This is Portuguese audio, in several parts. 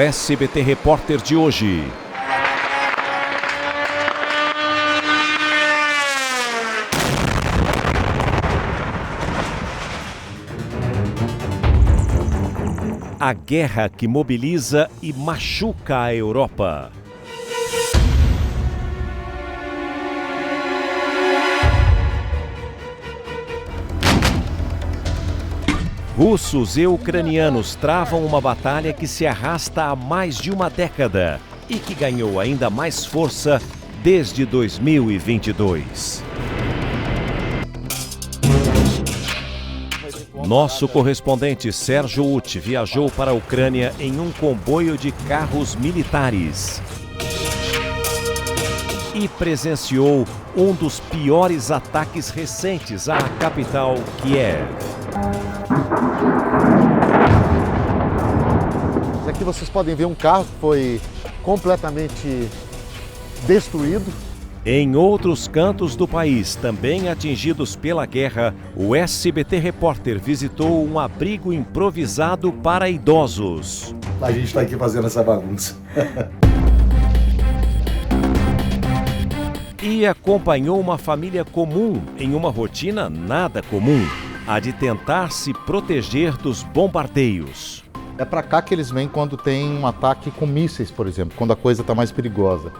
SBT Repórter de hoje. A guerra que mobiliza e machuca a Europa. Russos e ucranianos travam uma batalha que se arrasta há mais de uma década e que ganhou ainda mais força desde 2022. Nosso correspondente Sérgio Uti viajou para a Ucrânia em um comboio de carros militares e presenciou um dos piores ataques recentes à capital, Kiev. Aqui vocês podem ver um carro que foi completamente destruído. Em outros cantos do país, também atingidos pela guerra, o SBT Repórter visitou um abrigo improvisado para idosos. A gente está aqui fazendo essa bagunça. E acompanhou uma família comum em uma rotina nada comum, a de tentar se proteger dos bombardeios. É para cá que eles vêm quando tem um ataque com mísseis, por exemplo, quando a coisa está mais perigosa.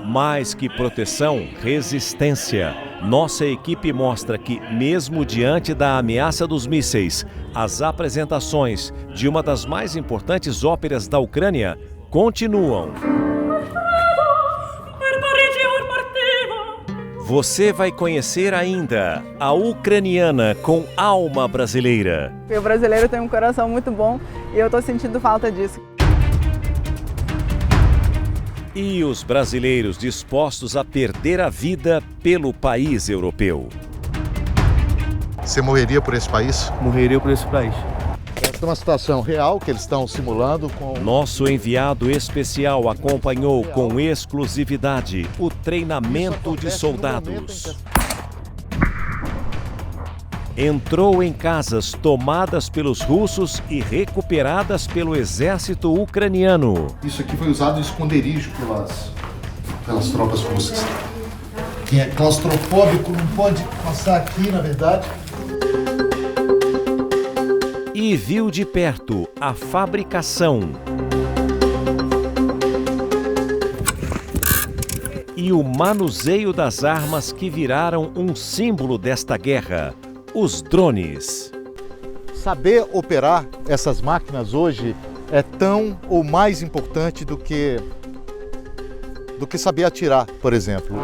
Mais que proteção, resistência. Nossa equipe mostra que, mesmo diante da ameaça dos mísseis, as apresentações de uma das mais importantes óperas da Ucrânia continuam. Você vai conhecer ainda a ucraniana com alma brasileira. O brasileiro tem um coração muito bom e eu estou sentindo falta disso. E os brasileiros dispostos a perder a vida pelo país europeu. Você morreria por esse país? Morreria por esse país. Essa é uma situação real que eles estão simulando com... Nosso enviado especial acompanhou com exclusividade o treinamento de soldados. Entrou em casas tomadas pelos russos e recuperadas pelo exército ucraniano. Isso aqui foi usado de esconderijo pelas tropas russas. Quem é claustrofóbico não pode passar aqui, na verdade. E viu de perto a fabricação e o manuseio das armas que viraram um símbolo desta guerra, os drones. Saber operar essas máquinas hoje é tão ou mais importante do que saber atirar, por exemplo.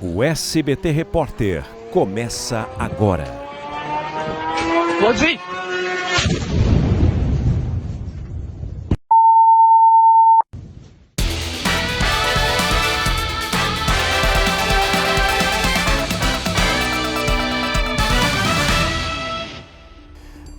O SBT Repórter começa agora. Pode ir!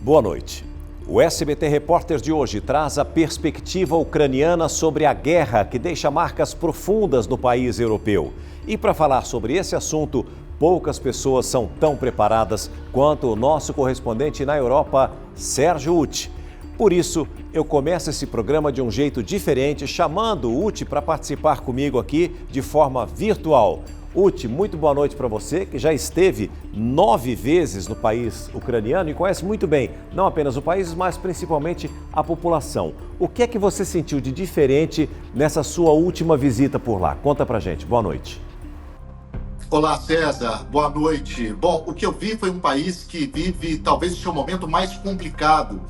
Boa noite. O SBT Repórter de hoje traz a perspectiva ucraniana sobre a guerra que deixa marcas profundas no país europeu. E para falar sobre esse assunto, poucas pessoas são tão preparadas quanto o nosso correspondente na Europa, Sérgio Uti. Por isso, eu começo esse programa de um jeito diferente, chamando o Uti para participar comigo aqui de forma virtual. Uti, muito boa noite para você, que já esteve 9 vezes no país ucraniano e conhece muito bem, não apenas o país, mas principalmente a população. O que é que você sentiu de diferente nessa sua última visita por lá? Conta pra gente. Boa noite. Olá, César. Boa noite. Bom, o que eu vi foi um país que vive talvez o seu momento mais complicado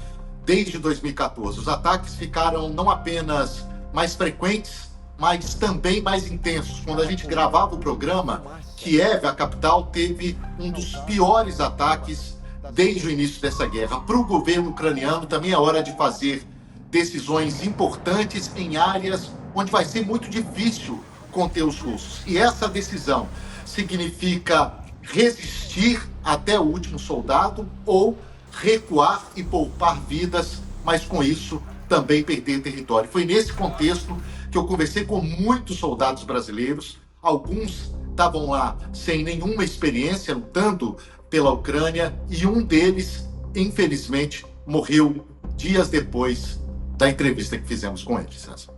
desde 2014. Os ataques ficaram não apenas mais frequentes, mas também mais intensos. Quando a gente gravava o programa, Kiev, a capital, teve um dos piores ataques desde o início dessa guerra. Para o governo ucraniano, também é hora de fazer decisões importantes em áreas onde vai ser muito difícil conter os russos. E essa decisão significa resistir até o último soldado ou recuar e poupar vidas, mas com isso também perder território. Foi nesse contexto que eu conversei com muitos soldados brasileiros, alguns estavam lá sem nenhuma experiência lutando pela Ucrânia e um deles, infelizmente, morreu dias depois da entrevista que fizemos com ele, César.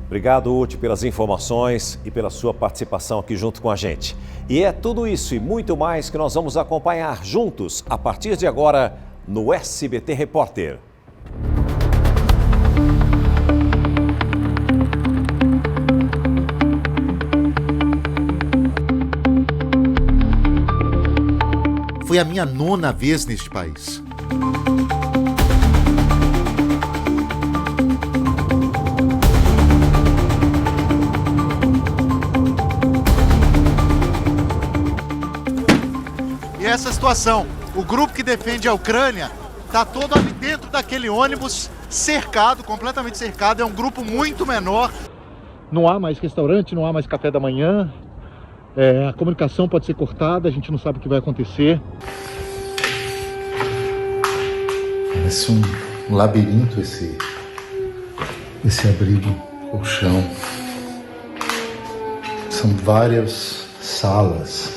Obrigado, Uti, pelas informações e pela sua participação aqui junto com a gente. E é tudo isso e muito mais que nós vamos acompanhar juntos a partir de agora no SBT Repórter. Foi a minha 9ª vez neste país. E essa situação, o grupo que defende a Ucrânia está todo ali dentro daquele ônibus cercado, completamente cercado, é um grupo muito menor. Não há mais restaurante, não há mais café da manhã. A comunicação pode ser cortada, a gente não sabe o que vai acontecer. Parece um labirinto esse abrigo, o chão. São várias salas.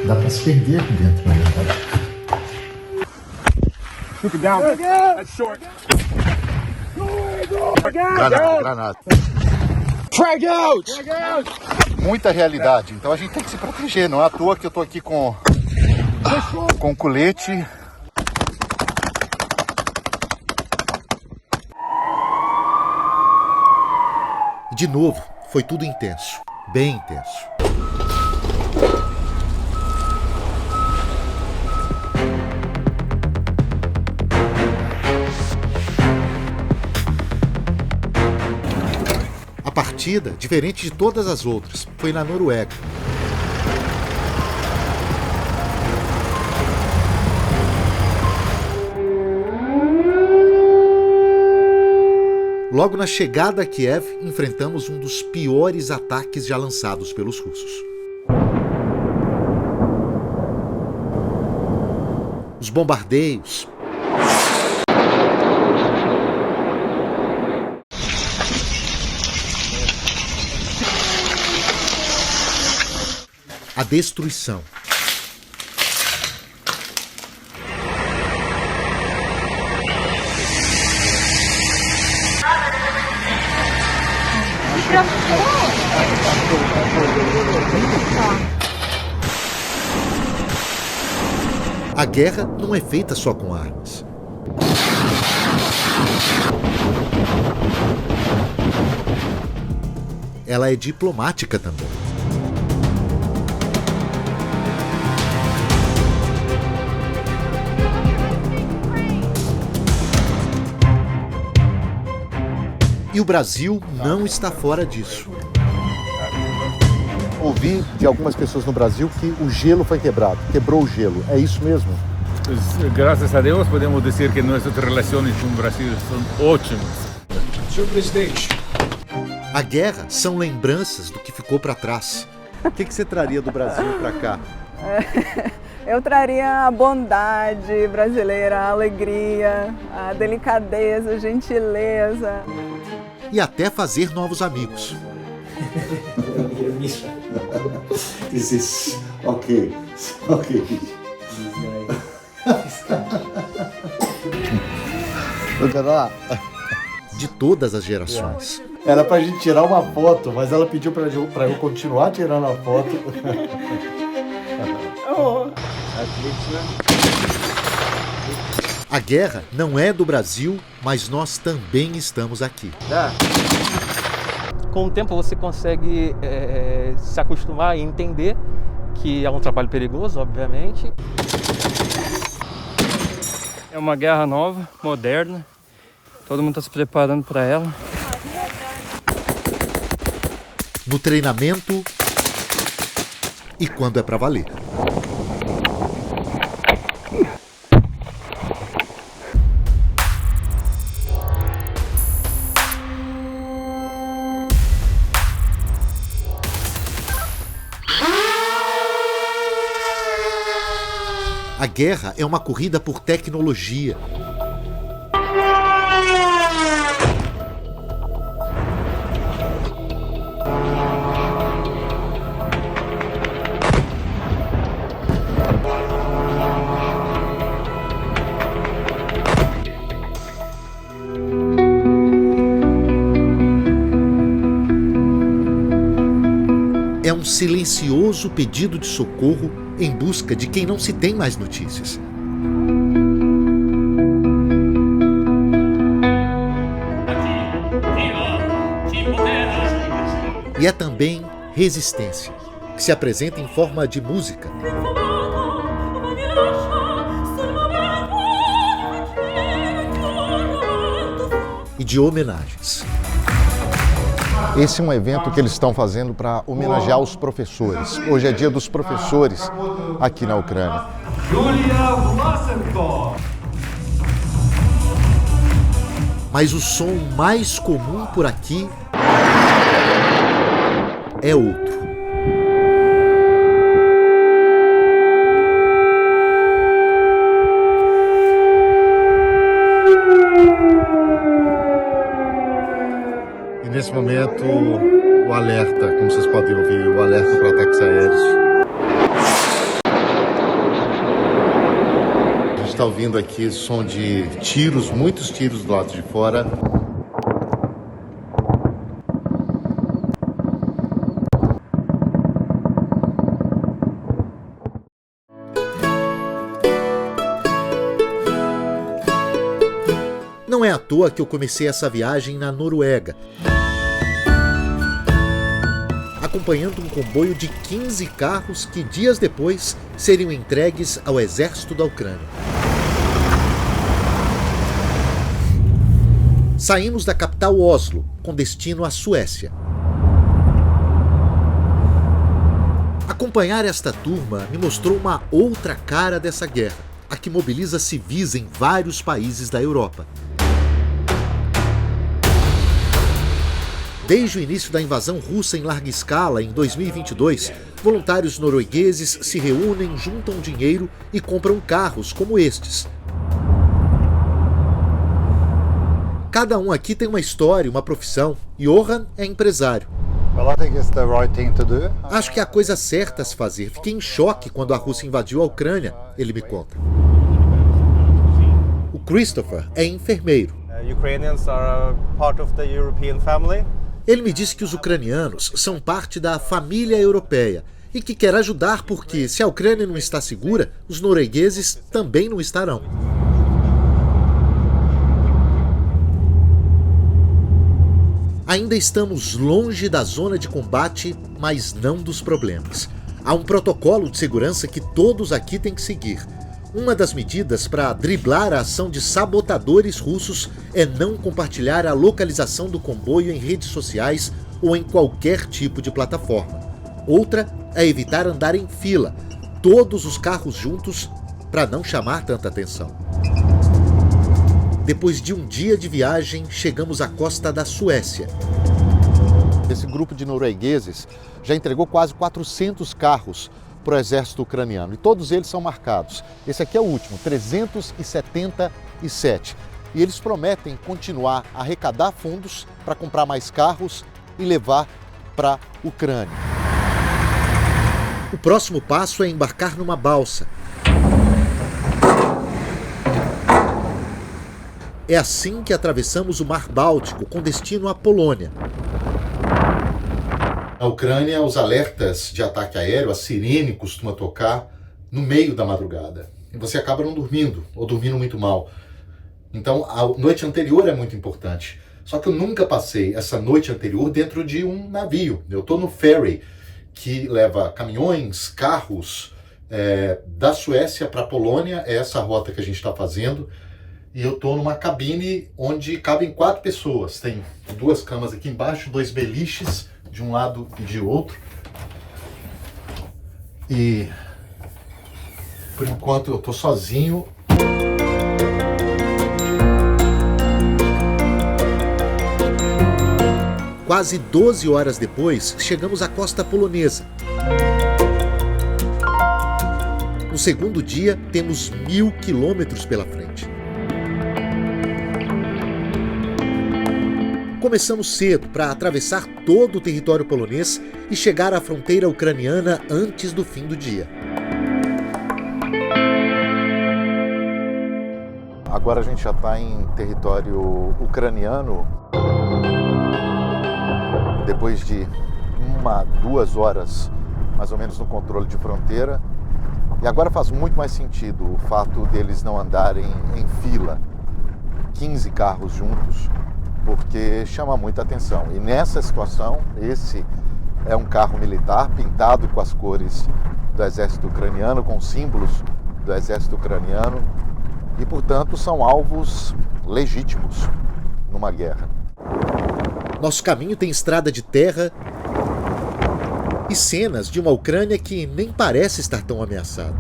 Dá para se perder aqui dentro, na verdade. Keep it down. That's short. Granada. Frag out! Muita realidade, então a gente tem que se proteger. Não é à toa que eu tô aqui com colete. De novo, foi tudo intenso, bem intenso. A partida, diferente de todas as outras, foi na Noruega. Logo na chegada a Kiev, enfrentamos um dos piores ataques já lançados pelos russos. Os bombardeios, a destruição. A guerra não é feita só com armas. Ela é diplomática também. E o Brasil não está fora disso. Ouvi de algumas pessoas no Brasil que o gelo foi quebrado, quebrou o gelo. É isso mesmo? Graças a Deus podemos dizer que nossas relações com o Brasil são ótimas. Senhor presidente. A guerra são lembranças do que ficou para trás. O que você traria do Brasil para cá? Eu traria a bondade brasileira, a alegria, a delicadeza, a gentileza. E até fazer novos amigos. This is okay. De todas as gerações. Era pra gente tirar uma foto, mas ela pediu pra eu continuar tirando a foto. A guerra não é do Brasil, mas nós também estamos aqui. Com o tempo você consegue se acostumar e entender que é um trabalho perigoso, obviamente. É uma guerra nova, moderna. Todo mundo está se preparando para ela. No treinamento e quando é para valer. A guerra é uma corrida por tecnologia. silencioso pedido de socorro em busca de quem não se tem mais notícias. E é também resistência, que se apresenta em forma de música. E de homenagens. Esse é um evento que eles estão fazendo para homenagear os professores. Hoje é dia dos professores aqui na Ucrânia. Mas o som mais comum por aqui é outro. E nesse momento, o alerta, como vocês podem ouvir, o alerta para ataques aéreos. A gente está ouvindo aqui som de tiros, muitos tiros do lado de fora. Não é à toa que eu comecei essa viagem na Noruega, acompanhando um comboio de 15 carros que dias depois seriam entregues ao exército da Ucrânia. Saímos da capital Oslo, com destino à Suécia. Acompanhar esta turma me mostrou uma outra cara dessa guerra, a que mobiliza civis em vários países da Europa. Desde o início da invasão russa em larga escala, em 2022, voluntários noruegueses se reúnem, juntam dinheiro e compram carros como estes. Cada um aqui tem uma história, uma profissão. Johan é empresário. Acho que é a coisa certa a se fazer. Fiquei em choque quando a Rússia invadiu a Ucrânia, ele me conta. O Christopher é enfermeiro. Ele me disse que os ucranianos são parte da família europeia e que quer ajudar porque, se a Ucrânia não está segura, os noruegueses também não estarão. Ainda estamos longe da zona de combate, mas não dos problemas. Há um protocolo de segurança que todos aqui têm que seguir. Uma das medidas para driblar a ação de sabotadores russos é não compartilhar a localização do comboio em redes sociais ou em qualquer tipo de plataforma. Outra é evitar andar em fila, todos os carros juntos, para não chamar tanta atenção. Depois de um dia de viagem, chegamos à costa da Suécia. Esse grupo de noruegueses já entregou quase 400 carros para o exército ucraniano, e todos eles são marcados. Esse aqui é o último, 377. E eles prometem continuar a arrecadar fundos para comprar mais carros e levar para a Ucrânia. O próximo passo é embarcar numa balsa. É assim que atravessamos o Mar Báltico com destino à Polônia. Na Ucrânia, os alertas de ataque aéreo, a sirene costuma tocar no meio da madrugada. E você acaba não dormindo, ou dormindo muito mal. Então, a noite anterior é muito importante. Só que eu nunca passei essa noite anterior dentro de um navio. Eu estou no ferry, que leva caminhões, carros, da Suécia para a Polônia. É essa a rota que a gente está fazendo. E eu estou numa cabine onde cabem 4 pessoas. Tem 2 camas aqui embaixo, 2 beliches de um lado e de outro. E por enquanto eu estou sozinho. Quase 12 horas depois, chegamos à costa polonesa. No segundo dia, temos 1000 quilômetros pela frente. Começamos cedo para atravessar todo o território polonês e chegar à fronteira ucraniana antes do fim do dia. Agora a gente já está em território ucraniano. Depois de 1, 2 horas mais ou menos no controle de fronteira. E agora faz muito mais sentido o fato deles não andarem em fila, 15 carros juntos, porque chama muita atenção. E nessa situação, esse é um carro militar pintado com as cores do exército ucraniano, com símbolos do exército ucraniano, e, portanto, são alvos legítimos numa guerra. Nosso caminho tem estrada de terra e cenas de uma Ucrânia que nem parece estar tão ameaçada.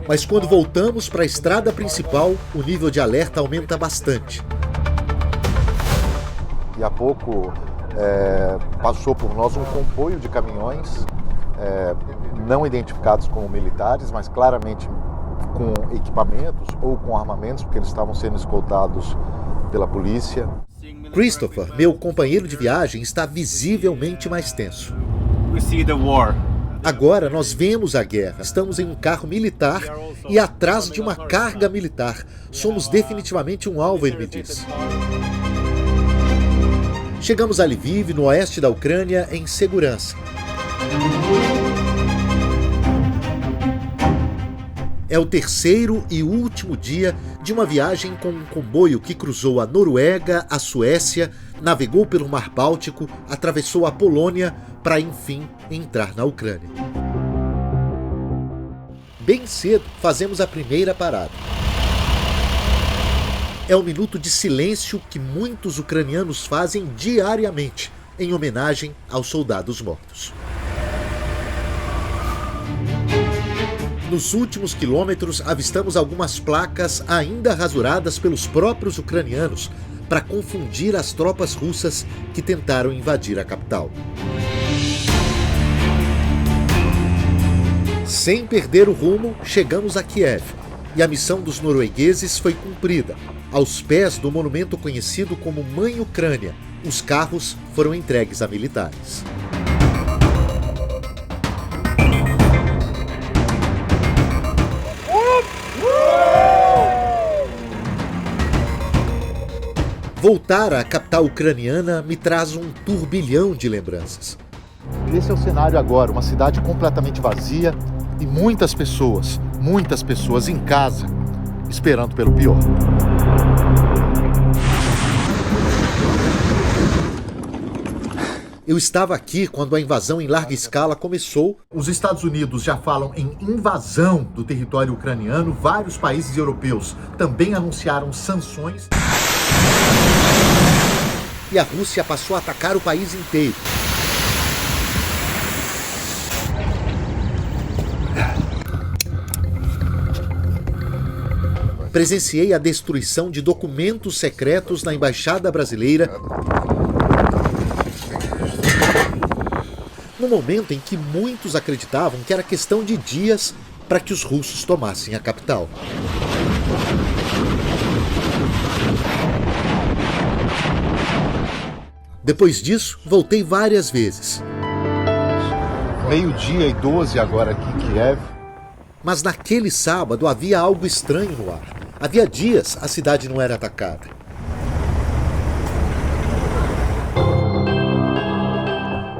Mas quando voltamos para a estrada principal, o nível de alerta aumenta bastante. E há pouco passou por nós um comboio de caminhões não identificados como militares, mas claramente com equipamentos ou com armamentos, porque eles estavam sendo escoltados pela polícia. Christopher, meu companheiro de viagem, está visivelmente mais tenso. Agora nós vemos a guerra. Estamos em um carro militar e atrás de uma carga militar. Somos definitivamente um alvo, ele me disse. Chegamos a Lviv, no oeste da Ucrânia, em segurança. É o terceiro e último dia de uma viagem com um comboio que cruzou a Noruega, a Suécia, navegou pelo Mar Báltico, atravessou a Polônia para, enfim, entrar na Ucrânia. Bem cedo, fazemos a primeira parada. É um minuto de silêncio que muitos ucranianos fazem diariamente, em homenagem aos soldados mortos. Nos últimos quilômetros, avistamos algumas placas ainda rasuradas pelos próprios ucranianos para confundir as tropas russas que tentaram invadir a capital. Sem perder o rumo, chegamos a Kiev e a missão dos noruegueses foi cumprida. Aos pés do monumento conhecido como Mãe Ucrânia, os carros foram entregues a militares. Voltar à capital ucraniana me traz um turbilhão de lembranças. Esse é o cenário agora, uma cidade completamente vazia e muitas pessoas em casa, esperando pelo pior. Eu estava aqui quando a invasão em larga escala começou. Os Estados Unidos já falam em invasão do território ucraniano. Vários países europeus também anunciaram sanções. E a Rússia passou a atacar o país inteiro. Presenciei a destruição de documentos secretos na embaixada brasileira, no momento em que muitos acreditavam que era questão de dias para que os russos tomassem a capital. Depois disso, voltei várias vezes. 12:00 agora aqui em Kiev. Mas naquele sábado havia algo estranho no ar. Havia dias a cidade não era atacada.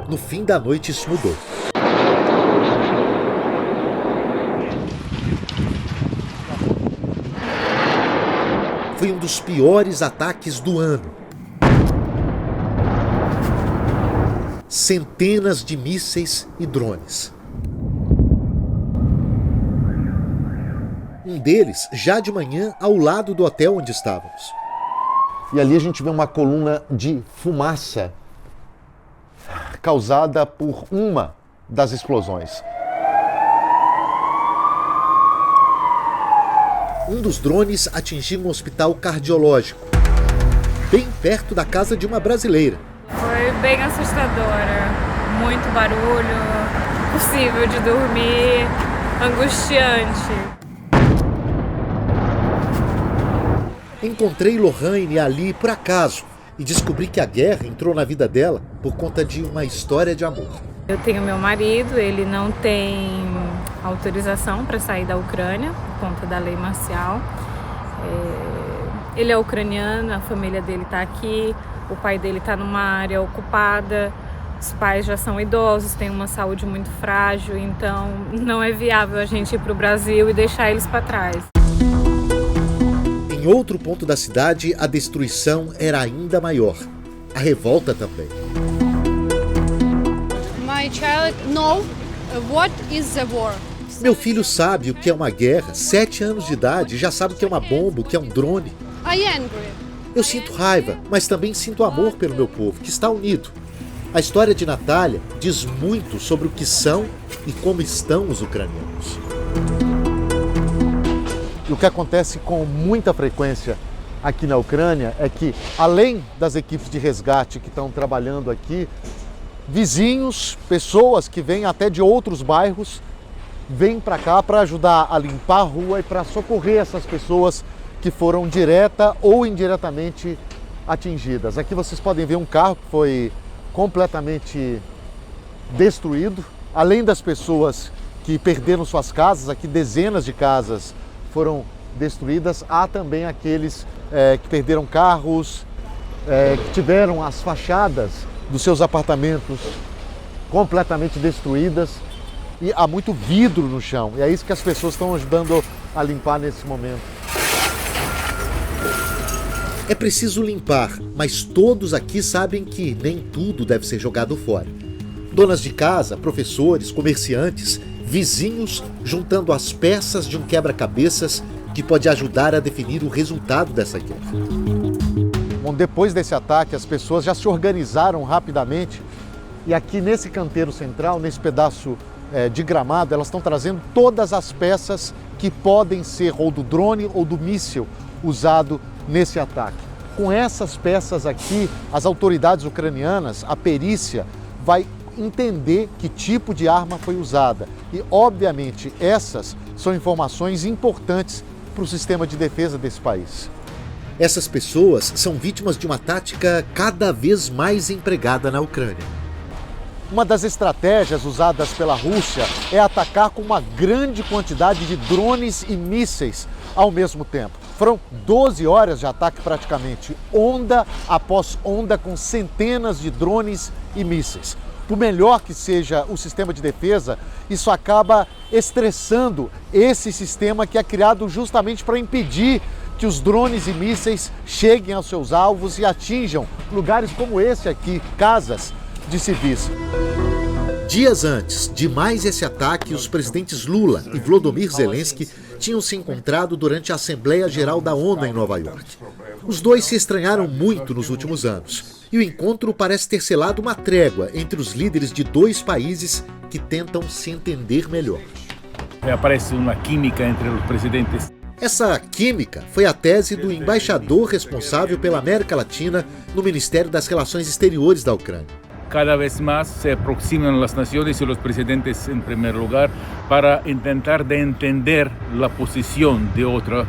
No fim da noite isso mudou. Foi um dos piores ataques do ano. Centenas de mísseis e drones. Um deles já de manhã ao lado do hotel onde estávamos. E ali a gente vê uma coluna de fumaça causada por uma das explosões. Um dos drones atingiu um hospital cardiológico, bem perto da casa de uma brasileira. Foi bem assustadora, muito barulho, impossível de dormir, angustiante. Encontrei Lohane ali por acaso e descobri que a guerra entrou na vida dela por conta de uma história de amor. Eu tenho meu marido, ele não tem autorização para sair da Ucrânia por conta da lei marcial. Ele é ucraniano, a família dele está aqui, o pai dele está numa área ocupada, Os pais já são idosos, têm uma saúde muito frágil, então não é viável a gente ir para o Brasil e deixar eles para trás. Em outro ponto da cidade, a destruição era ainda maior. A revolta também. My child know what is the war. Meu filho sabe o que é uma guerra, 7 anos de idade, já sabe o que é uma bomba, o que é um drone. I angry. Eu sinto raiva, mas também sinto amor pelo meu povo, que está unido. A história de Natália diz muito sobre o que são e como estão os ucranianos. E o que acontece com muita frequência aqui na Ucrânia é que, além das equipes de resgate que estão trabalhando aqui, vizinhos, pessoas que vêm até de outros bairros, vêm para cá para ajudar a limpar a rua e para socorrer essas pessoas que foram direta ou indiretamente atingidas. Aqui vocês podem ver um carro que foi completamente destruído, além das pessoas que perderam suas casas, aqui dezenas de casas foram destruídas, há também aqueles que perderam carros, que tiveram as fachadas dos seus apartamentos completamente destruídas e há muito vidro no chão, e é isso que as pessoas estão ajudando a limpar nesse momento. É preciso limpar, mas todos aqui sabem que nem tudo deve ser jogado fora. Donas de casa, professores, comerciantes, vizinhos, juntando as peças de um quebra-cabeças que pode ajudar a definir o resultado dessa guerra. Bom, depois desse ataque, as pessoas já se organizaram rapidamente e aqui nesse canteiro central, nesse pedaço de gramado, elas estão trazendo todas as peças que podem ser ou do drone ou do míssil usado nesse ataque. Com essas peças aqui, as autoridades ucranianas, a perícia, vai entender que tipo de arma foi usada. E, obviamente, essas são informações importantes para o sistema de defesa desse país. Essas pessoas são vítimas de uma tática cada vez mais empregada na Ucrânia. Uma das estratégias usadas pela Rússia é atacar com uma grande quantidade de drones e mísseis ao mesmo tempo. Foram 12 horas de ataque praticamente, onda após onda, com centenas de drones e mísseis. Por melhor que seja o sistema de defesa, isso acaba estressando esse sistema que é criado justamente para impedir que os drones e mísseis cheguem aos seus alvos e atinjam lugares como esse aqui, casas de civis. Dias antes de mais esse ataque, os presidentes Lula e Volodymyr Zelensky tinham se encontrado durante a Assembleia Geral da ONU em Nova York. Os dois se estranharam muito nos últimos anos, e o encontro parece ter selado uma trégua entre os líderes de dois países que tentam se entender melhor. Aparece uma química entre os presidentes. Essa química foi a tese do embaixador responsável pela América Latina no Ministério das Relações Exteriores da Ucrânia. Cada vez más se aproximan las naciones y los presidentes en primer lugar para intentar de entender la posición de otro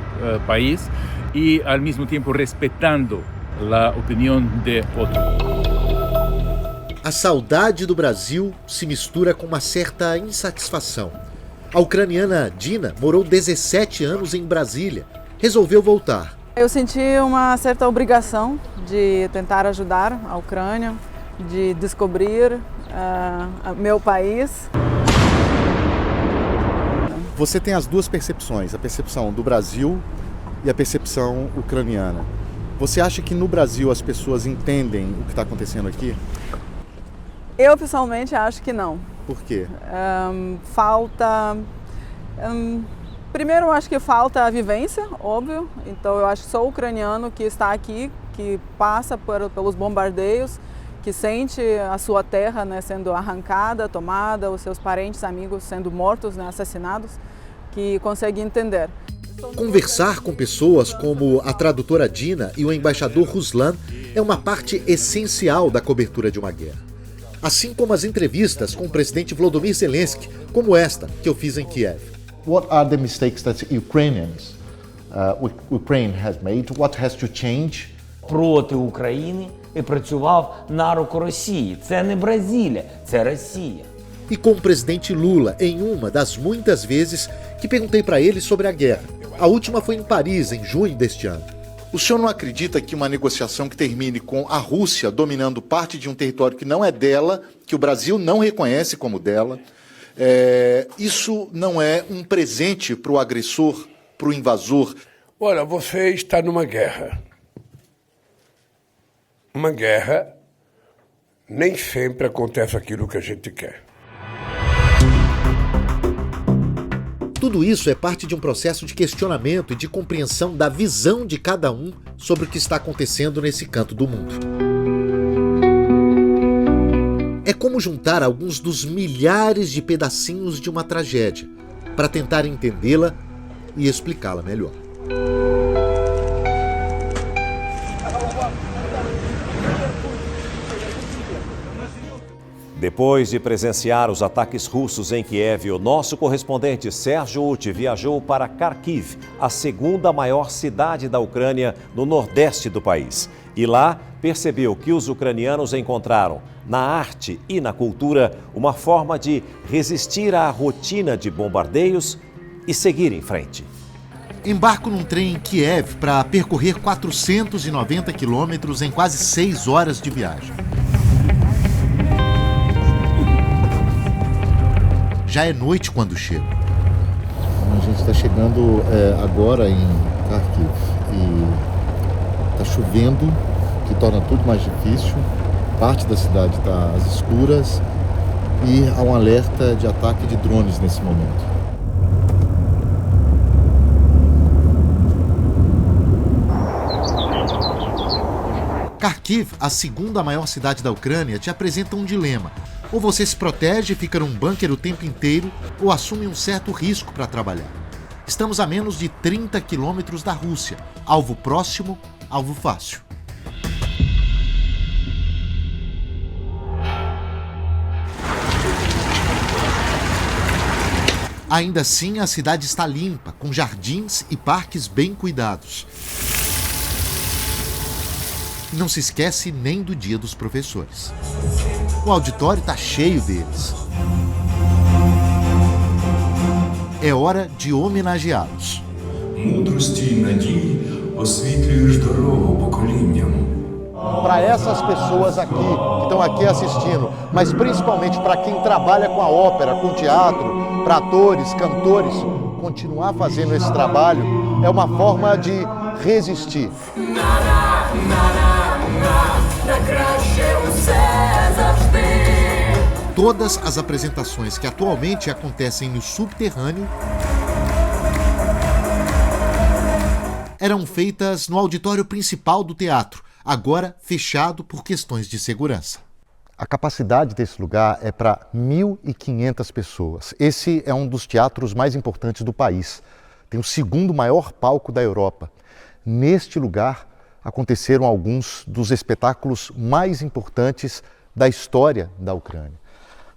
país y al mismo tiempo respetando la opinión de otro. A saudade do Brasil se mistura com uma certa insatisfação. A ucraniana Dina morou 17 anos em Brasília. Resolveu voltar. Eu senti uma certa obrigação de tentar ajudar a Ucrânia, de descobrir meu país. Você tem as duas percepções, a percepção do Brasil e a percepção ucraniana. Você acha que no Brasil as pessoas entendem o que está acontecendo aqui? Eu pessoalmente acho que não. Por quê? Falta... primeiro, eu acho que falta a vivência, óbvio. Então eu acho que só o ucraniano que está aqui, que passa pelos bombardeios, que sente a sua terra, né, sendo arrancada, tomada, os seus parentes, amigos sendo mortos, né, assassinados, que consegue entender. Conversar com pessoas como a tradutora Dina e o embaixador Ruslan é uma parte essencial da cobertura de uma guerra. Assim como as entrevistas com o presidente Volodymyr Zelensky, como esta que eu fiz em Kiev. What are the mistakes that Ukraine has made? What has to change? Проти України і працював на руку Росії. Це не Бразилія, це Росія. E com o presidente Lula em uma das muitas vezes que perguntei para ele sobre a guerra. A última foi em Paris, em junho deste ano. O senhor não acredita que uma negociação que termine com a Rússia dominando parte de um território que não é dela, que o Brasil não reconhece como dela, isso não é um presente para o agressor, para o invasor? Olha, você está numa guerra. Uma guerra, nem sempre acontece aquilo que a gente quer. Tudo isso é parte de um processo de questionamento e de compreensão da visão de cada um sobre o que está acontecendo nesse canto do mundo. É como juntar alguns dos milhares de pedacinhos de uma tragédia para tentar entendê-la e explicá-la melhor. Depois de presenciar os ataques russos em Kiev, o nosso correspondente Sérgio Uti viajou para Kharkiv, a segunda maior cidade da Ucrânia, no nordeste do país. E lá percebeu que os ucranianos encontraram, na arte e na cultura, uma forma de resistir à rotina de bombardeios e seguir em frente. Embarco num trem em Kiev para percorrer 490 quilômetros em quase 6 horas de viagem. Já é noite quando chego. A gente está chegando agora em Kharkiv e está chovendo, que torna tudo mais difícil. Parte da cidade está às escuras e há um alerta de ataque de drones nesse momento. Kharkiv, a segunda maior cidade da Ucrânia, te apresenta um dilema. Ou você se protege e fica num bunker o tempo inteiro, ou assume um certo risco para trabalhar. Estamos a menos de 30 quilômetros da Rússia. Alvo próximo, alvo fácil. Ainda assim, a cidade está limpa, com jardins e parques bem cuidados. Não se esquece nem do Dia dos Professores. O auditório está cheio deles. É hora de homenageá-los. Para essas pessoas aqui, que estão aqui assistindo, mas principalmente para quem trabalha com a ópera, com o teatro, para atores, cantores, continuar fazendo esse trabalho é uma forma de resistir. Todas as apresentações que atualmente acontecem no subterrâneo eram feitas no auditório principal do teatro, agora fechado por questões de segurança. A capacidade desse lugar é para 1.500 pessoas. Esse é um dos teatros mais importantes do país. Tem o segundo maior palco da Europa. Neste lugar aconteceram alguns dos espetáculos mais importantes da história da Ucrânia.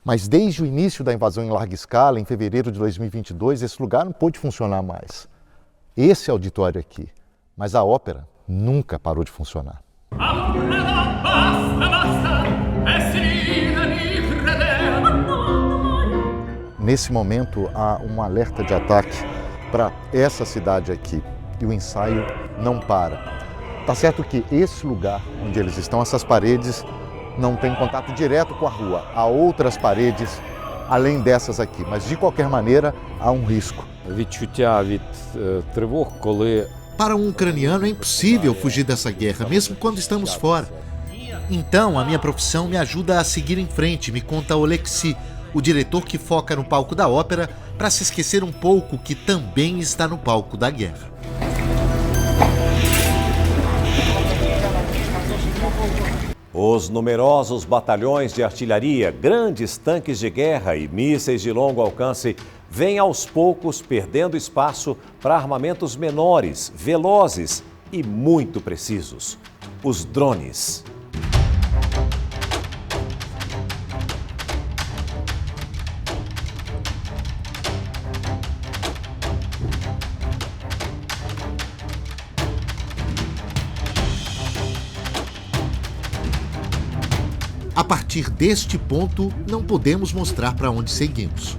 Mas desde o início da invasão em larga escala, em fevereiro de 2022, esse lugar não pôde funcionar mais. Esse auditório aqui, mas a ópera nunca parou de funcionar. Nesse momento há um alerta de ataque para essa cidade aqui e o ensaio não para. Tá certo que esse lugar onde eles estão, essas paredes, não tem contato direto com a rua. Há outras paredes além dessas aqui, mas de qualquer maneira há um risco. Para um ucraniano é impossível fugir dessa guerra, mesmo quando estamos fora. Então, a minha profissão me ajuda a seguir em frente, me conta Oleksiy, o diretor que foca no palco da ópera, para se esquecer um pouco que também está no palco da guerra. Os numerosos batalhões de artilharia, grandes tanques de guerra e mísseis de longo alcance vêm aos poucos perdendo espaço para armamentos menores, velozes e muito precisos: os drones. A partir deste ponto, não podemos mostrar para onde seguimos.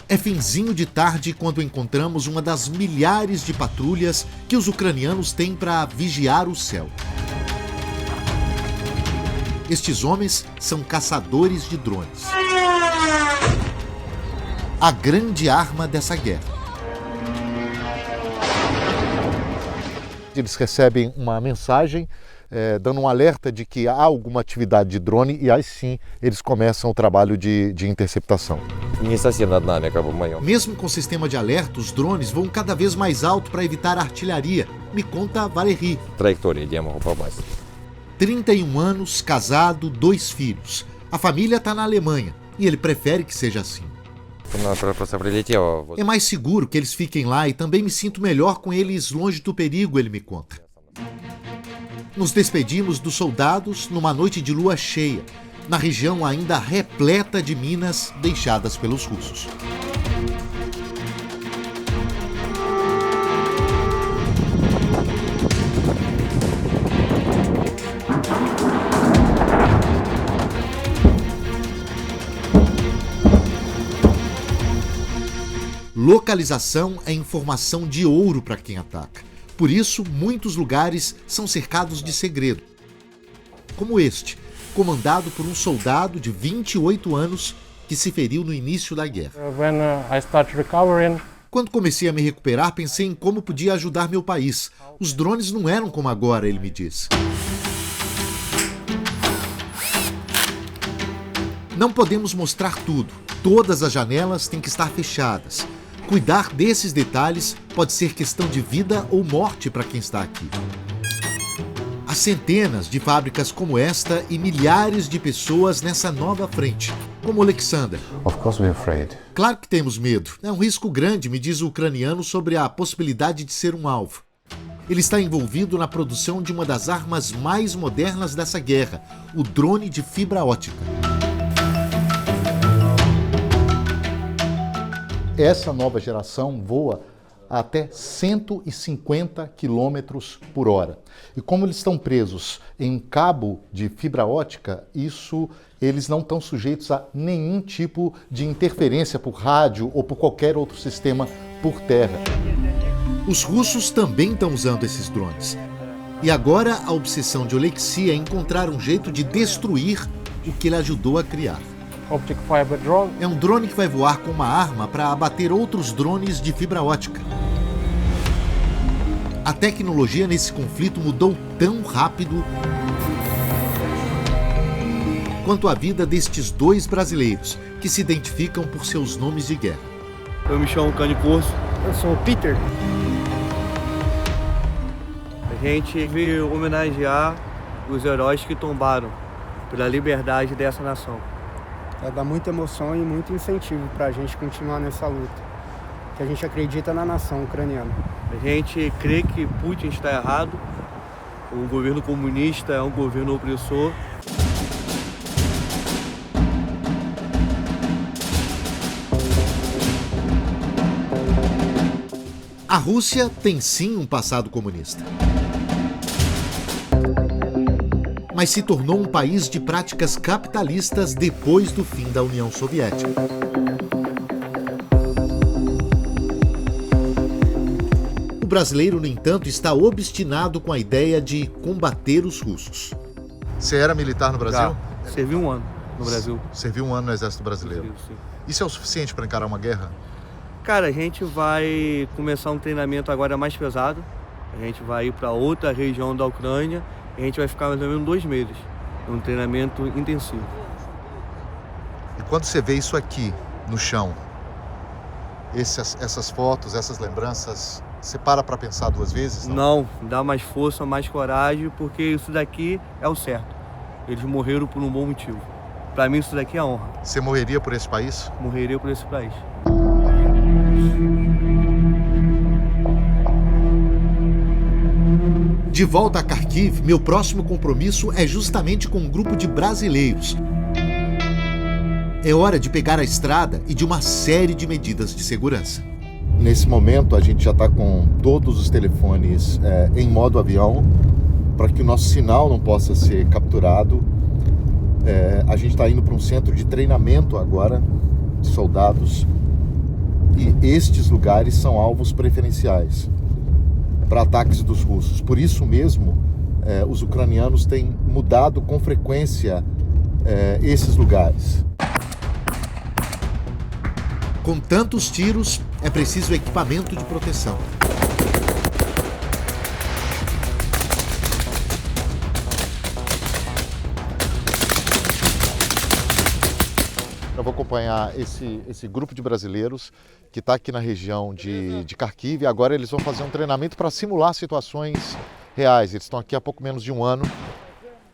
É finzinho de tarde quando encontramos uma das milhares de patrulhas que os ucranianos têm para vigiar o céu. Estes homens são caçadores de drones. A grande arma dessa guerra. Eles recebem uma mensagem dando um alerta de que há alguma atividade de drone e aí sim eles começam o trabalho de interceptação. Mesmo com o sistema de alerta, os drones voam cada vez mais alto para evitar a artilharia, me conta Valery. 31 anos, casado, 2 filhos. A família está na Alemanha e ele prefere que seja assim. É mais seguro que eles fiquem lá e também me sinto melhor com eles longe do perigo, ele me conta. Nos despedimos dos soldados numa noite de lua cheia, na região ainda repleta de minas deixadas pelos russos. Localização é informação de ouro para quem ataca. Por isso, muitos lugares são cercados de segredo. Como este, comandado por um soldado de 28 anos que se feriu no início da guerra. Quando comecei a me recuperar, pensei em como podia ajudar meu país. Os drones não eram como agora, ele me disse. Não podemos mostrar tudo. Todas as janelas têm que estar fechadas. Cuidar desses detalhes pode ser questão de vida ou morte para quem está aqui. Há centenas de fábricas como esta e milhares de pessoas nessa nova frente, como Alexander. Claro que temos medo. É um risco grande, me diz o ucraniano, sobre a possibilidade de ser um alvo. Ele está envolvido na produção de uma das armas mais modernas dessa guerra, o drone de fibra ótica. Essa nova geração voa a até 150 km por hora. E como eles estão presos em um cabo de fibra ótica, eles não estão sujeitos a nenhum tipo de interferência por rádio ou por qualquer outro sistema por terra. Os russos também estão usando esses drones. E agora a obsessão de Oleksiy é encontrar um jeito de destruir o que ele ajudou a criar. É um drone que vai voar com uma arma para abater outros drones de fibra ótica. A tecnologia nesse conflito mudou tão rápido quanto a vida destes 2 brasileiros, que se identificam por seus nomes de guerra. Eu me chamo Cani Corso. Eu sou o Peter. A gente veio homenagear os heróis que tombaram pela liberdade dessa nação. Dá muita emoção e muito incentivo para a gente continuar nessa luta, que a gente acredita na nação ucraniana. A gente crê que Putin está errado, o governo comunista é um governo opressor. A Rússia tem sim um passado comunista. Mas se tornou um país de práticas capitalistas depois do fim da União Soviética. O brasileiro, no entanto, está obstinado com a ideia de combater os russos. Você era militar no Brasil? Já. Servi 1 ano no Brasil. Serviu 1 ano no Exército Brasileiro. Sim. Isso é o suficiente para encarar uma guerra? Cara, a gente vai começar um treinamento agora mais pesado. A gente vai ir para outra região da Ucrânia. A gente vai ficar mais ou menos 2 meses, um treinamento intensivo. E quando você vê isso aqui, no chão, essas fotos, essas lembranças, você para pensar 2 vezes? Não, dá mais força, mais coragem, porque isso daqui é o certo. Eles morreram por um bom motivo. Para mim isso daqui é honra. Você morreria por esse país? Morreria por esse país. De volta a Kharkiv, meu próximo compromisso é justamente com um grupo de brasileiros. É hora de pegar a estrada e de uma série de medidas de segurança. Nesse momento, a gente já está com todos os telefones em modo avião, para que o nosso sinal não possa ser capturado. A gente está indo para um centro de treinamento agora, de soldados, E estes lugares são alvos preferenciais para ataques dos russos. Por isso mesmo, os ucranianos têm mudado com frequência esses lugares. Com tantos tiros, é preciso equipamento de proteção. Eu vou acompanhar esse grupo de brasileiros que está aqui na região de Kharkiv. E agora eles vão fazer um treinamento para simular situações reais. Eles estão aqui há pouco menos de um ano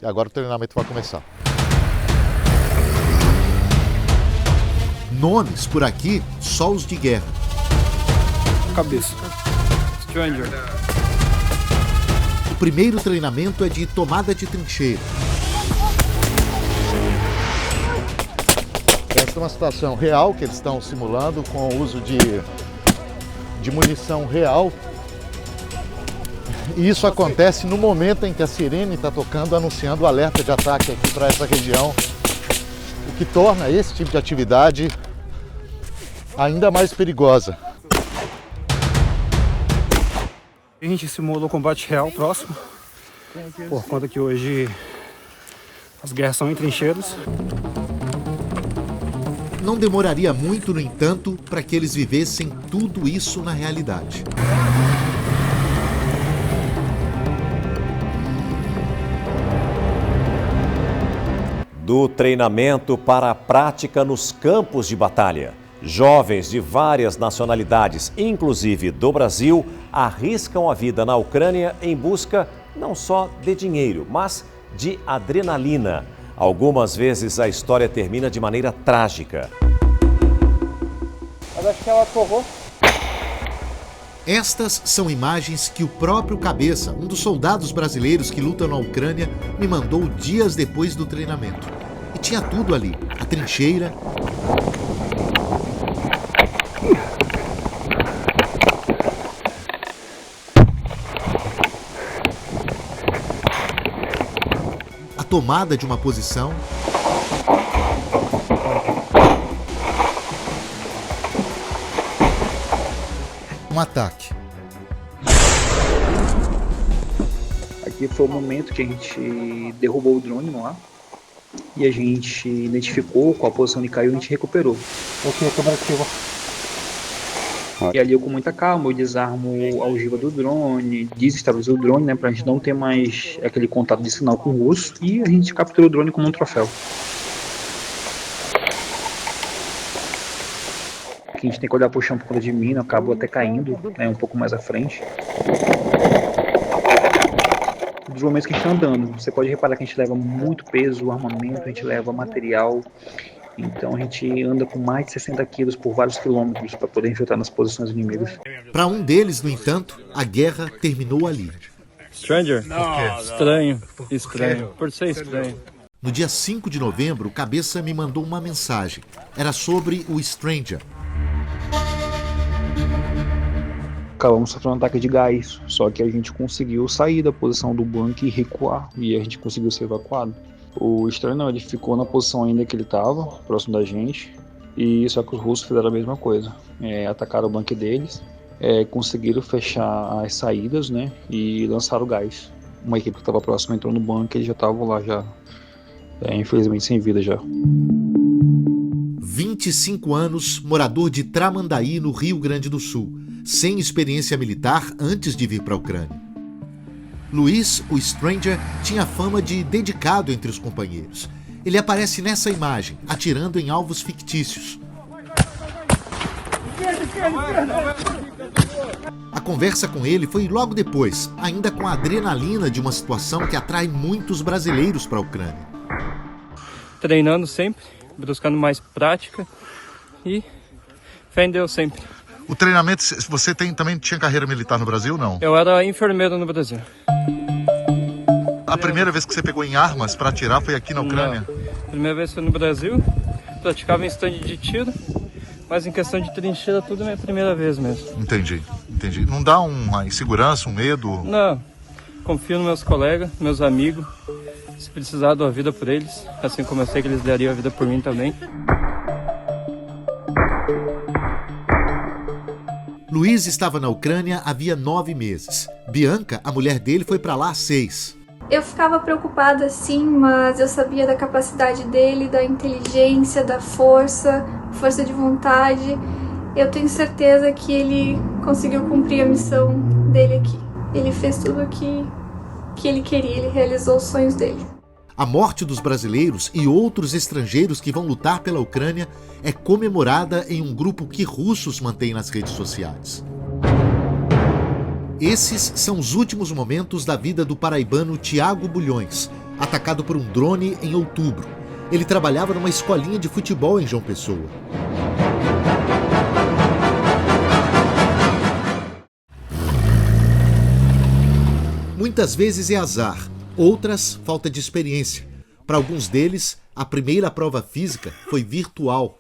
e agora o treinamento vai começar. Nomes por aqui, só os de guerra. Cabeça. Stranger. O primeiro treinamento é de tomada de trincheira. Essa é uma situação real que eles estão simulando com o uso de munição real. E isso acontece no momento em que a sirene está tocando, anunciando o alerta de ataque aqui para essa região, o que torna esse tipo de atividade ainda mais perigosa. A gente simula o combate real próximo, por conta que hoje as guerras são em trincheiras. Não demoraria muito, no entanto, para que eles vivessem tudo isso na realidade. Do treinamento para a prática nos campos de batalha. Jovens de várias nacionalidades, inclusive do Brasil, arriscam a vida na Ucrânia em busca não só de dinheiro, mas de adrenalina. Algumas vezes a história termina de maneira trágica. Mas acho que ela torrou. Estas são imagens que o próprio Cabeça, um dos soldados brasileiros que lutam na Ucrânia, me mandou dias depois do treinamento. E tinha tudo ali, a trincheira, a tomada de uma posição, um ataque. Aqui foi o momento que a gente derrubou o drone no ar e a gente identificou qual a posição ele caiu e a gente recuperou. Ok, câmera ativa. E ali eu, com muita calma, eu desarmo a ogiva do drone, desestabilizo o drone, né, pra gente não ter mais aquele contato de sinal com o russo, e a gente captura o drone como um troféu. Aqui a gente tem que olhar pro chão por conta de mina, acabou até caindo, né, um pouco mais à frente. Dos momentos que a gente tá andando, você pode reparar que a gente leva muito peso, armamento, a gente leva material. Então a gente anda com mais de 60 quilos por vários quilômetros para poder infiltrar nas posições inimigas. Para um deles, no entanto, a guerra terminou ali. Stranger? Estranho. Estranho. Por ser estranho. No dia 5 de novembro, o Cabeça me mandou uma mensagem. Era sobre o Stranger. Acabamos sofrendo um ataque de gás, só que a gente conseguiu sair da posição do bunker e recuar, e a gente conseguiu ser evacuado. O estranho não, ele ficou na posição ainda que ele estava, próximo da gente, e só que os russos fizeram a mesma coisa. Atacaram o bunker deles, conseguiram fechar as saídas, né, e lançaram o gás. Uma equipe que estava próxima entrou no bunker e já estavam lá, já, infelizmente sem vida já. 25 anos, morador de Tramandaí, no Rio Grande do Sul, sem experiência militar antes de vir para a Ucrânia. Luiz, o Stranger, tinha fama de dedicado entre os companheiros. Ele aparece nessa imagem, atirando em alvos fictícios. A conversa com ele foi logo depois, ainda com a adrenalina de uma situação que atrai muitos brasileiros para a Ucrânia. Treinando sempre, buscando mais prática e fé em Deus sempre. O treinamento, você também tinha carreira militar no Brasil, não? Eu era enfermeiro no Brasil. A primeira vez que você pegou em armas para atirar foi aqui na Ucrânia? Não. Primeira vez foi no Brasil, praticava em stand de tiro, mas em questão de trincheira tudo é minha primeira vez mesmo. Entendi. Não dá uma insegurança, um medo? Não, confio nos meus colegas, meus amigos, se precisar dou a vida por eles, assim como eu sei que eles dariam a vida por mim também. Luiz estava na Ucrânia havia 9 meses. Bianca, a mulher dele, foi para lá há 6. Eu ficava preocupada sim, mas eu sabia da capacidade dele, da inteligência, da força de vontade. Eu tenho certeza que ele conseguiu cumprir a missão dele aqui. Ele fez tudo o que ele queria, ele realizou os sonhos dele. A morte dos brasileiros e outros estrangeiros que vão lutar pela Ucrânia é comemorada em um grupo que russos mantêm nas redes sociais. Esses são os últimos momentos da vida do paraibano Tiago Bulhões, atacado por um drone em outubro. Ele trabalhava numa escolinha de futebol em João Pessoa. Muitas vezes é azar, outras falta de experiência. Para alguns deles, a primeira prova física foi virtual.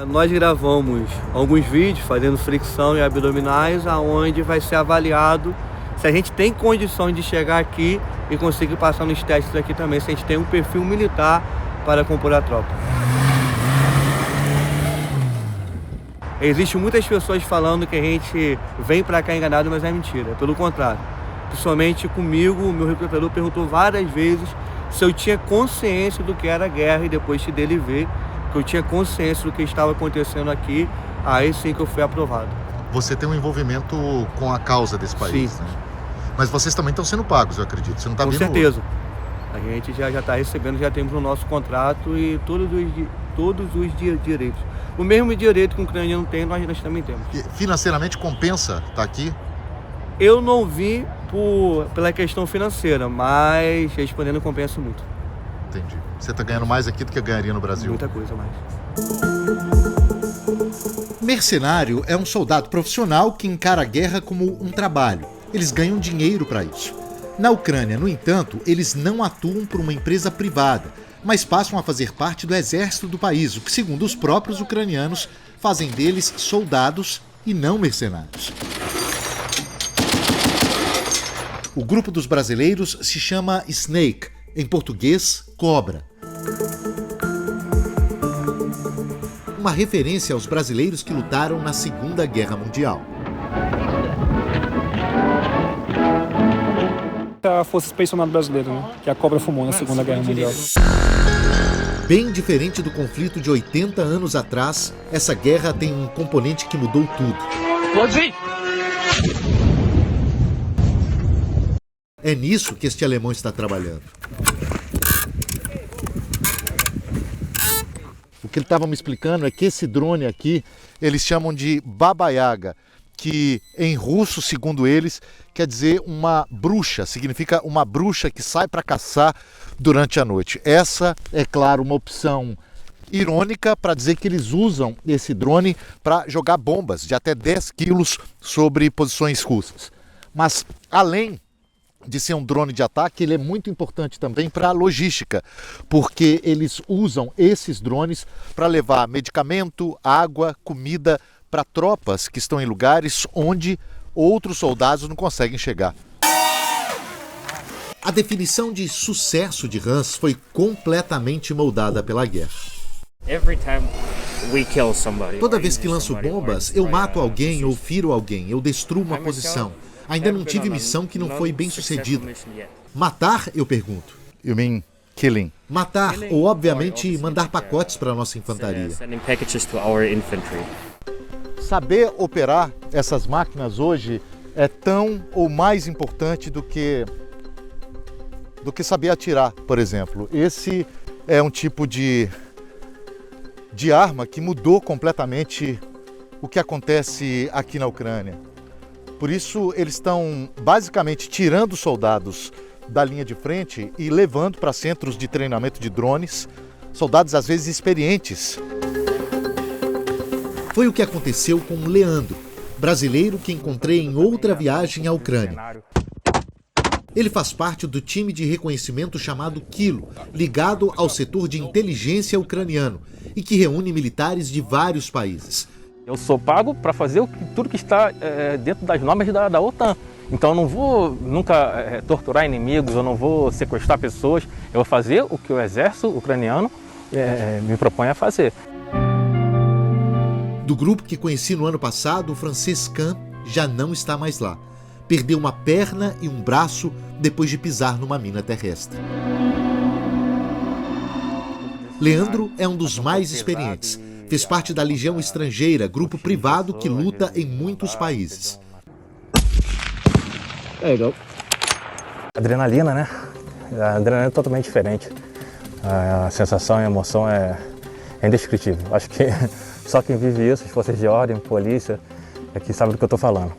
Nós gravamos alguns vídeos fazendo flexão e abdominais, aonde vai ser avaliado se a gente tem condições de chegar aqui e conseguir passar nos testes aqui também, se a gente tem um perfil militar para compor a tropa. Existem muitas pessoas falando que a gente vem para cá enganado, mas é mentira, pelo contrário. Principalmente comigo, o meu recrutador perguntou várias vezes se eu tinha consciência do que era a guerra, e depois dele ver que eu tinha consciência do que estava acontecendo aqui, aí sim que eu fui aprovado. Você tem um envolvimento com a causa desse país, sim, né? Mas vocês também estão sendo pagos, eu acredito. Você não está vindo... Com certeza. A gente já está recebendo, já temos o nosso contrato e todos os direitos. O mesmo direito que o ucraniano tem, nós também temos. E financeiramente compensa estar aqui? Eu não vi pela questão financeira, mas respondendo, compensa muito. Entendi. Você está ganhando mais aqui do que ganharia no Brasil? Muita coisa mais. Mercenário é um soldado profissional que encara a guerra como um trabalho. Eles ganham dinheiro para isso. Na Ucrânia, no entanto, eles não atuam por uma empresa privada, mas passam a fazer parte do exército do país, o que, segundo os próprios ucranianos, fazem deles soldados e não mercenários. O grupo dos brasileiros se chama Snake, em português, cobra. Uma referência aos brasileiros que lutaram na Segunda Guerra Mundial. A Força Expedicionária Brasileira, né? Que a cobra fumou na Segunda Guerra Mundial. Bem diferente do conflito de 80 anos atrás, essa guerra tem um componente que mudou tudo. É nisso que este alemão está trabalhando. O que ele estava me explicando é que esse drone aqui, eles chamam de Baba Yaga, que em russo, segundo eles, quer dizer uma bruxa, significa uma bruxa que sai para caçar durante a noite. Essa é, claro, uma opção irônica para dizer que eles usam esse drone para jogar bombas de até 10 quilos sobre posições russas. Mas, além de ser um drone de ataque, ele é muito importante também para a logística, porque eles usam esses drones para levar medicamento, água, comida para tropas que estão em lugares onde outros soldados não conseguem chegar. A definição de sucesso de Hans foi completamente moldada pela guerra. Toda vez que lanço bombas, eu mato alguém ou firo alguém, eu destruo uma posição. Ainda não tive missão que não foi bem sucedida. Matar, eu pergunto. You mean killing? Matar, ou obviamente mandar pacotes para a nossa infantaria. Saber operar essas máquinas hoje é tão ou mais importante do que saber atirar, por exemplo. Esse é um tipo de arma que mudou completamente o que acontece aqui na Ucrânia. Por isso, eles estão basicamente tirando soldados da linha de frente e levando para centros de treinamento de drones, soldados às vezes experientes. Foi o que aconteceu com Leandro, brasileiro que encontrei em outra viagem à Ucrânia. Ele faz parte do time de reconhecimento chamado Kilo, ligado ao setor de inteligência ucraniano e que reúne militares de vários países. Eu sou pago para fazer tudo que está dentro das normas da OTAN. Então eu não vou nunca torturar inimigos, eu não vou sequestrar pessoas. Eu vou fazer o que o exército ucraniano me propõe a fazer. Do grupo que conheci no ano passado, o francês Khan já não está mais lá. Perdeu uma perna e um braço depois de pisar numa mina terrestre. Leandro é um dos mais experientes. Fez parte da Legião Estrangeira, grupo privado que luta em muitos países. Adrenalina, né? A adrenalina é totalmente diferente. A sensação e a emoção é indescritível. Acho que só quem vive isso, as forças de ordem, polícia, é que sabe do que eu estou falando.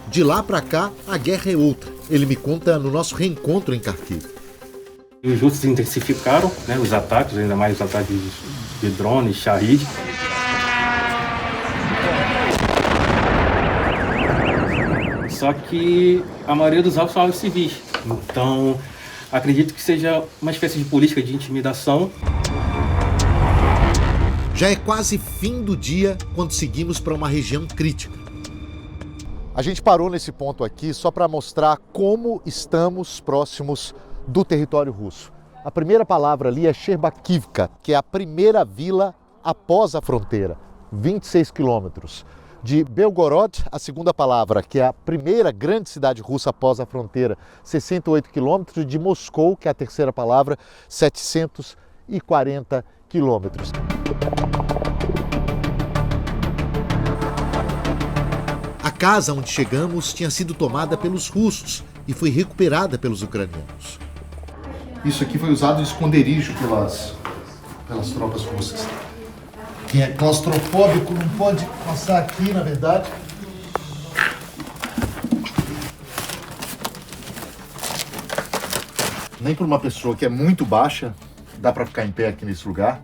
De lá para cá, a guerra é outra. Ele me conta no nosso reencontro em Kharkiv. Os russos intensificaram, né, os ataques, ainda mais os ataques de drones, Shahid. Só que a maioria dos alvos são alvos civis. Então, acredito que seja uma espécie de política de intimidação. Já é quase fim do dia quando seguimos para uma região crítica. A gente parou nesse ponto aqui só para mostrar como estamos próximos do território russo. A primeira palavra ali é Sherbakivka, que é a primeira vila após a fronteira, 26 quilômetros. De Belgorod, a segunda palavra, que é a primeira grande cidade russa após a fronteira, 68 quilômetros. De Moscou, que é a terceira palavra, 740 quilômetros. A casa onde chegamos tinha sido tomada pelos russos e foi recuperada pelos ucranianos. Isso aqui foi usado de esconderijo pelas tropas russas. Quem é claustrofóbico não pode passar aqui, na verdade. Nem por uma pessoa que é muito baixa dá para ficar em pé aqui nesse lugar.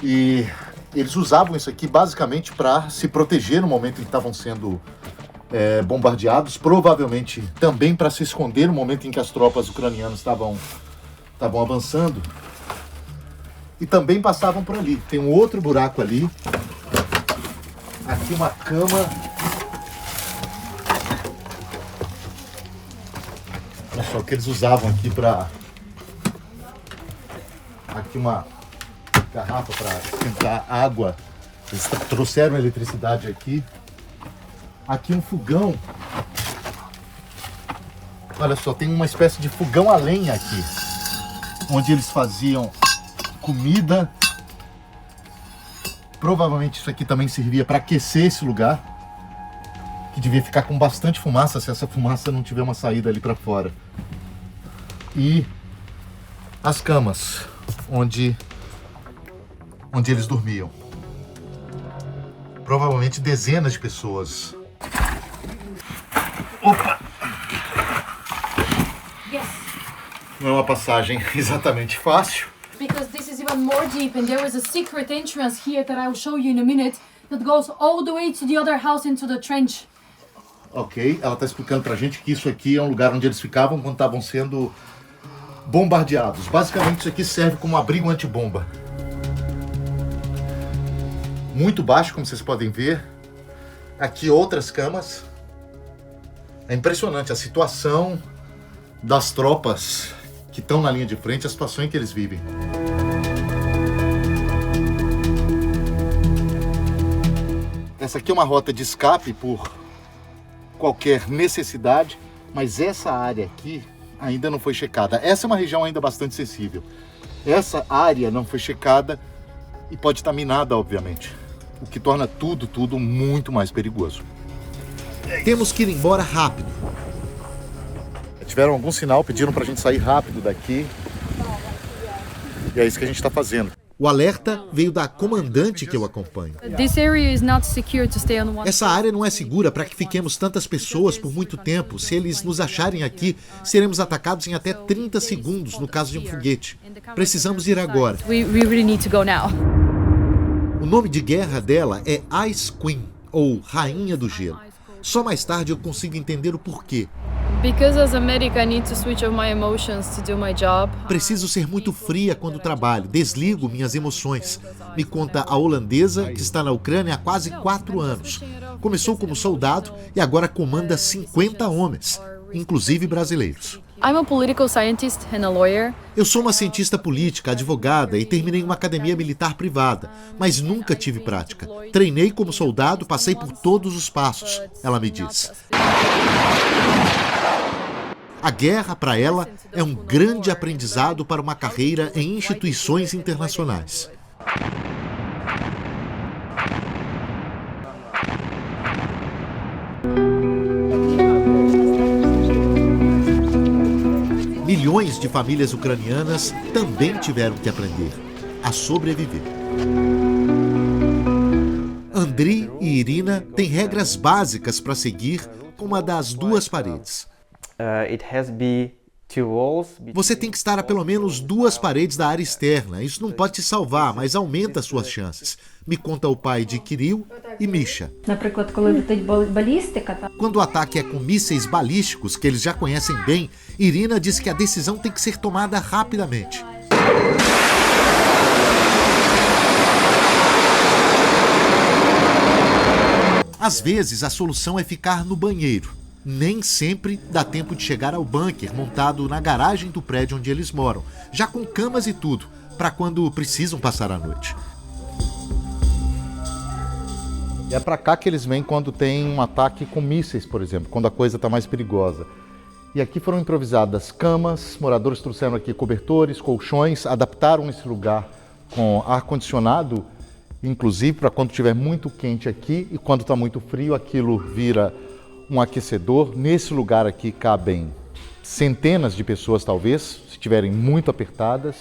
E eles usavam isso aqui basicamente para se proteger no momento em que estavam sendo bombardeados, provavelmente também para se esconder no momento em que as tropas ucranianas estavam avançando. E também passavam por ali. Tem um outro buraco ali. Aqui uma cama. Olha só o que eles usavam aqui para... Aqui uma garrafa para esquentar água. Eles trouxeram eletricidade aqui. Aqui um fogão. Olha só, tem uma espécie de fogão a lenha aqui, onde eles faziam comida. Provavelmente isso aqui também servia para aquecer esse lugar, que devia ficar com bastante fumaça se essa fumaça não tiver uma saída ali para fora. E as camas onde eles dormiam. Provavelmente dezenas de pessoas. Opa! Yes. Não é uma passagem exatamente fácil. Because this is even more deep and there is a secret entrance here that I will show you in a minute that goes all the way to the other house into the trench. Ok, ela está explicando pra gente que isso aqui é um lugar onde eles ficavam quando estavam sendo bombardeados. Basicamente isso aqui serve como abrigo antibomba. Muito baixo, como vocês podem ver. Aqui outras camas. É impressionante a situação das tropas que estão na linha de frente, a situação em que eles vivem. Essa aqui é uma rota de escape por qualquer necessidade, mas essa área aqui ainda não foi checada. Essa é uma região ainda bastante sensível. Essa área não foi checada e pode estar minada, obviamente, o que torna tudo muito mais perigoso. Temos que ir embora rápido. Tiveram algum sinal, pediram pra gente sair rápido daqui. E é isso que a gente está fazendo. O alerta veio da comandante que eu acompanho. Essa área não é segura para que fiquemos tantas pessoas por muito tempo. Se eles nos acharem aqui, seremos atacados em até 30 segundos no caso de um foguete. Precisamos ir agora. O nome de guerra dela é Ice Queen, ou Rainha do Gelo. Só mais tarde eu consigo entender o porquê. Preciso ser muito fria quando trabalho, desligo minhas emoções. Me conta a holandesa, que está na Ucrânia há quase 4 anos. Começou como soldado e agora comanda 50 homens, inclusive brasileiros. I'm a political scientist and a lawyer. Eu sou uma cientista política, advogada e terminei uma academia militar privada, mas nunca tive prática. Treinei como soldado, passei por todos os passos, ela me diz. A guerra, para ela, é um grande aprendizado para uma carreira em instituições internacionais. Milhões de famílias ucranianas também tiveram que aprender a sobreviver. Andriy e Irina têm regras básicas para seguir, como a das duas paredes. Você tem que estar a pelo menos 2 paredes da área externa. Isso não pode te salvar, mas aumenta as suas chances. Me conta o pai de Kirill e Misha. Quando o ataque é com mísseis balísticos, que eles já conhecem bem, Irina diz que a decisão tem que ser tomada rapidamente. Às vezes, a solução é ficar no banheiro. Nem sempre dá tempo de chegar ao bunker montado na garagem do prédio onde eles moram, já com camas e tudo, para quando precisam passar a noite. E é para cá que eles vêm quando tem um ataque com mísseis, por exemplo, quando a coisa está mais perigosa. E aqui foram improvisadas camas, moradores trouxeram aqui cobertores, colchões, adaptaram esse lugar com ar-condicionado, inclusive para quando estiver muito quente aqui e quando está muito frio, aquilo vira um aquecedor. Nesse lugar aqui cabem centenas de pessoas, talvez, se estiverem muito apertadas,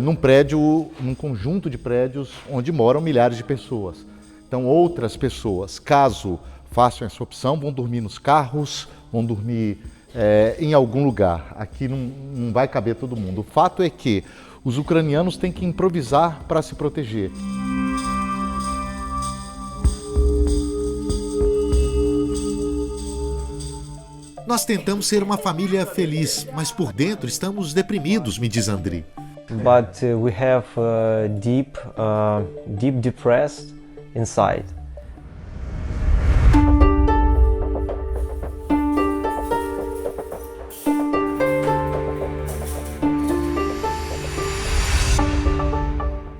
num prédio, num conjunto de prédios onde moram milhares de pessoas. Então, outras pessoas, caso façam essa opção, vão dormir nos carros, vão dormir em algum lugar. Aqui não vai caber todo mundo. O fato é que os ucranianos têm que improvisar para se proteger. Nós tentamos ser uma família feliz, mas por dentro estamos deprimidos, me diz Andriy. But we have deep depressed inside.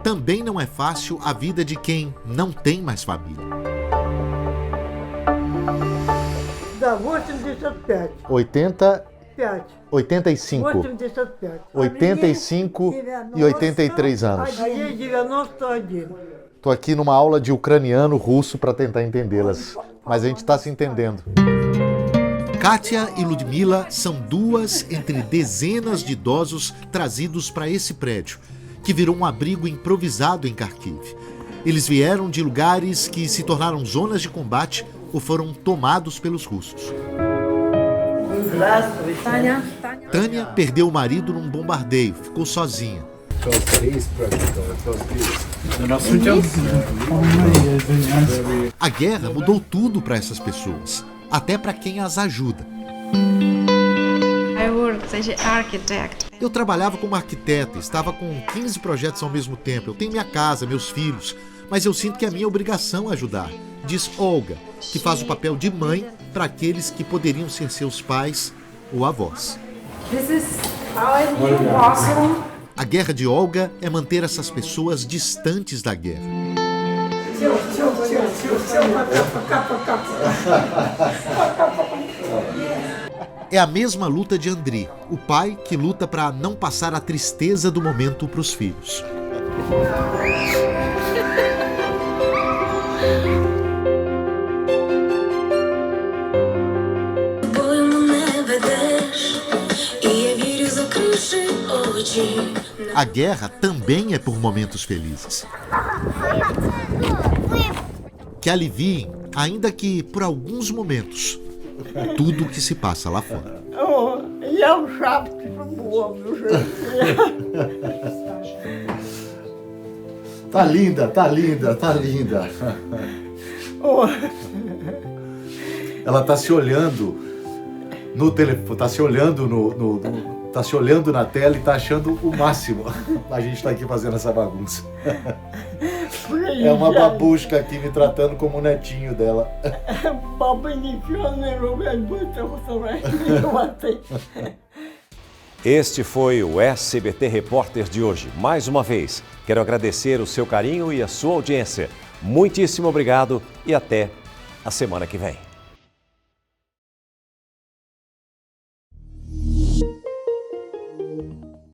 Também não é fácil a vida de quem não tem mais família. 85 e 83 anos. Estou aqui numa aula de ucraniano russo para tentar entendê-las, mas a gente está se entendendo. Katia e Ludmila são 2 entre dezenas de idosos trazidos para esse prédio, que virou um abrigo improvisado em Kharkiv. Eles vieram de lugares que se tornaram zonas de combate ou foram tomados pelos russos. Tânia perdeu o marido num bombardeio, ficou sozinha. A guerra mudou tudo para essas pessoas, até para quem as ajuda. Eu trabalhava como arquiteta, estava com 15 projetos ao mesmo tempo. Eu tenho minha casa, meus filhos, mas eu sinto que é minha obrigação ajudar, diz Olga, que faz o papel de mãe para aqueles que poderiam ser seus pais ou avós. A guerra de Olga é manter essas pessoas distantes da guerra. É a mesma luta de Andriy, o pai que luta para não passar a tristeza do momento para os filhos. A guerra também é por momentos felizes. Que aliviem, ainda que por alguns momentos, tudo o que se passa lá fora. Tá linda, tá linda, tá linda. Ela tá se olhando no telefone, tá se olhando tá se olhando na tela e tá achando o máximo. A gente tá aqui fazendo essa bagunça. É uma babushka aqui me tratando como o netinho dela. Este foi o SBT Repórter de hoje. Mais uma vez, quero agradecer o seu carinho e a sua audiência. Muitíssimo obrigado e até a semana que vem.